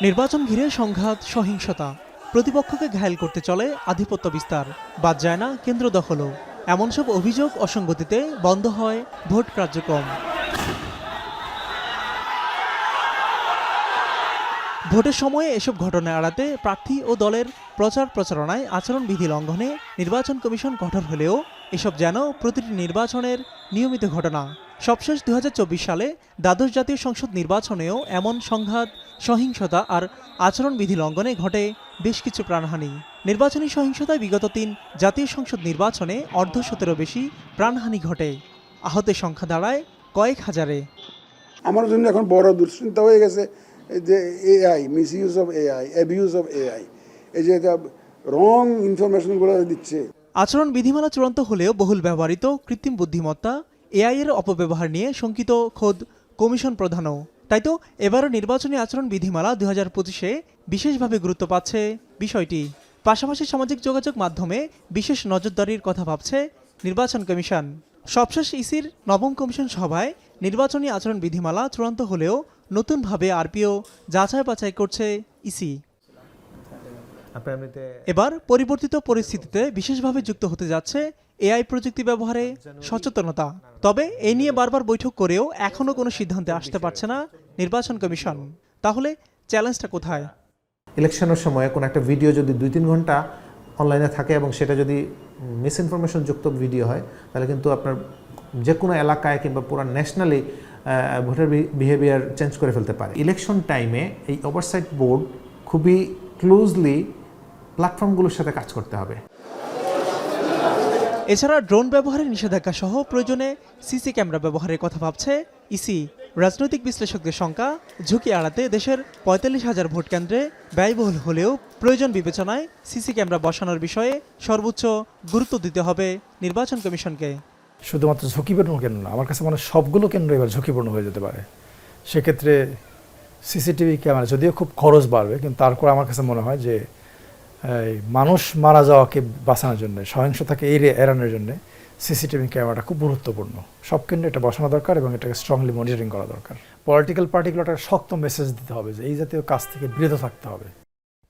নির্বাচন ঘিরে সংঘাত, সহিংসতা, প্রতিপক্ষকে ঘায়েল করতে চলে আধিপত্য বিস্তার, বাদ যায় না কেন্দ্র দখলও। এমন সব অভিযোগ অসঙ্গতিতে বন্ধ হয় ভোট কার্যক্রম। ভোটের সময়ে এসব ঘটনা এড়াতে প্রার্থী ও দলের প্রচার প্রচারণায় আচরণবিধি লঙ্ঘনে নির্বাচন কমিশন কঠোর হলেও এসব যেন প্রতিটি নির্বাচনের নিয়মিত ঘটনা। সবশেষ 2024 সালে দ্বাদশ জাতীয় সংসদ নির্বাচনেও এমন সংঘাত, সহিংসতা আর আচরণবিধি লঙ্ঘনে ঘটে বেশ কিছু প্রাণহানি। নির্বাচনী সহিংসতায় বিগত 3 জাতীয় সংসদ নির্বাচনে অর্ধশতেরও বেশি প্রাণহানি ঘটে। আহতের সংখ্যা দাঁড়ায় কয়েক হাজারে। আমার জন্য এখন বড় দুশ্চিন্তা হয়ে গেছে যে AI, misuse of AI, abuse of AI, এই যে রং ইনফরমেশনগুলো দিচ্ছে। আচরণ বিধিমালা চূড়ান্ত হলেও বহুল ব্যবহৃত কৃত্রিম বুদ্ধিমত্তা, এআই এর অপব্যবহার নিয়ে শঙ্কিত খোদ কমিশন প্রধানও। তাই তো এবারও নির্বাচনী আচরণ বিধিমালা 2025-এ বিশেষভাবে গুরুত্ব পাচ্ছে বিষয়টি। পাশাপাশি সামাজিক যোগাযোগ মাধ্যমে বিশেষ নজরদারির কথা ভাবছে নির্বাচন কমিশন। সবশেষ ইসির নবম কমিশন সভায় নির্বাচনী আচরণ বিধিমালা চূড়ান্ত হলেও নতুনভাবে আরপিও যাচাই বাছাই করছে ইসি। এবার পরিবর্তিত পরিস্থিতিতে বিশেষভাবে যুক্ত হতে যাচ্ছে এআই প্রযুক্তি ব্যবহারে সচেতনতা। তবে এ নিয়ে বারবার বৈঠক করেও এখনো কোনো সিদ্ধান্তে আসতে পারছে না নির্বাচন কমিশন। তাহলে চ্যালেঞ্জটা কোথায়? ইলেকশনের সময় কোনো একটা ভিডিও যদি 2-3 ঘন্টা অনলাইনে থাকে এবং সেটা যদি মিস ইনফরমেশন যুক্ত ভিডিও হয়, তাহলে কিন্তু আপনার যে কোনো এলাকায় কিংবা পুরো ন্যাশনালি ভোটার বিহেভিয়ার চেঞ্জ করে ফেলতে পারে। ইলেকশন টাইমে এই ওভারসাইট বোর্ড খুবই ক্লোজলি প্ল্যাটফর্মগুলোর সাথে কাজ করতে হবে। এছাড়া ড্রোন ব্যবহারের নিষেধাজ্ঞা সহ প্রয়োজনে সিসি ক্যামেরা ব্যবহারের কথা ভাবছে ইসি। রাজনৈতিক বিশ্লেষকদের শঙ্কা, ঝুঁকি এড়াতে দেশের 45,000 ভোট কেন্দ্রে ব্যয়বহুল হলেও প্রয়োজন বিবেচনায় সিসি ক্যামেরা বসানোর বিষয়ে সর্বোচ্চ গুরুত্ব দিতে হবে নির্বাচন কমিশনকে। শুধুমাত্র ঝুঁকিপূর্ণ কেন্দ্র না, আমার কাছে মনে হয় সবগুলো কেন্দ্র এবার ঝুঁকিপূর্ণ হয়ে যেতে পারে। সেক্ষেত্রে সিসিটিভি ক্যামেরা যদিও খুব খরচ বাড়বে, কিন্তু তারপর আমার কাছে মনে হয় যে মানুষ মারা যাওয়াকে বাঁচানোর জন্য, সহিংসতাকে এড়ানোর জন্য সিসিটিভি ক্যামেরাটা খুব গুরুত্বপূর্ণ। সব কেন্দ্রে এটা বসানো দরকার এবং এটাকে স্ট্রংলি মনিটরিং করা দরকার। পলিটিক্যাল পার্টিগুলোটা শক্ত মেসেজ দিতে হবে যে এই জাতীয় কাজ থেকে বিরত থাকতে হবে।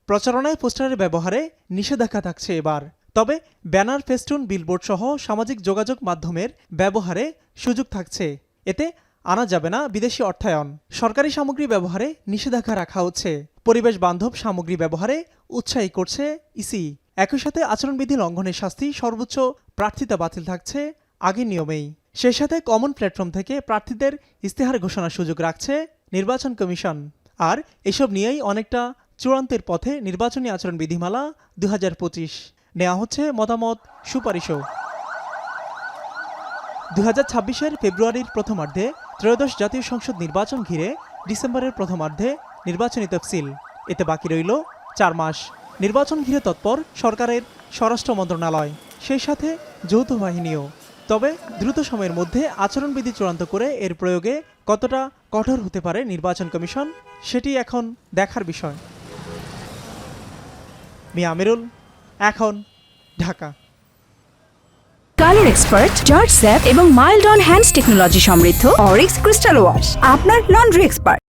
প্রচারণায় পোস্টারের ব্যবহারে নিষেধাজ্ঞা থাকছে এবার। তবে ব্যানার, ফেস্টুন, বিলবোর্ড সহ সামাজিক যোগাযোগ মাধ্যমের ব্যবহারে সুযোগ থাকছে। এতে আনা যাবে না বিদেশি অর্থায়ন। সরকারি সামগ্রী ব্যবহারে নিষেধাজ্ঞা রাখা হচ্ছে। পরিবেশ বান্ধব সামগ্রী ব্যবহারে উৎসাহী করছে ইসি। একই সাথে আচরণবিধি লঙ্ঘনের শাস্তি সর্বোচ্চ প্রার্থিতা বাতিল থাকছে আগের নিয়মেই। সেই সাথে কমন প্ল্যাটফর্ম থেকে প্রার্থীদের ইস্তেহার ঘোষণার সুযোগ রাখছে নির্বাচন কমিশন। আর এসব নিয়েই অনেকটা চূড়ান্তের পথে নির্বাচনী আচরণ বিধিমালা 2025। নেওয়া হচ্ছে মতামত, সুপারিশও। 2026-এর ফেব্রুয়ারির প্রথমার্ধে ত্রয়োদশ জাতীয় সংসদ নির্বাচন ঘিরে ডিসেম্বরের প্রথমার্ধে নির্বাচনী তফসিল। এতে বাকি রইল 4 মাস। নির্বাচন ঘিরে তৎপর সরকারের স্বরাষ্ট্র মন্ত্রণালয়, সেই সাথে যৌথ বাহিনীও। তবে দ্রুত সময়ের মধ্যে আচরণবিধি চূড়ান্ত করে এর প্রয়োগে কতটা কঠোর হতে পারে নির্বাচন কমিশন, সেটি এখন দেখার বিষয়। মিয়া আমিরুল, এখন, Dhaka. Colour expert, George sap এবং মাইল্ড অন হ্যান্ডস টেকনোলজি সমৃদ্ধ অরিক্স ক্রিস্টাল ওয়াশ আপনার লন্ড্রি এক্সপার্ট।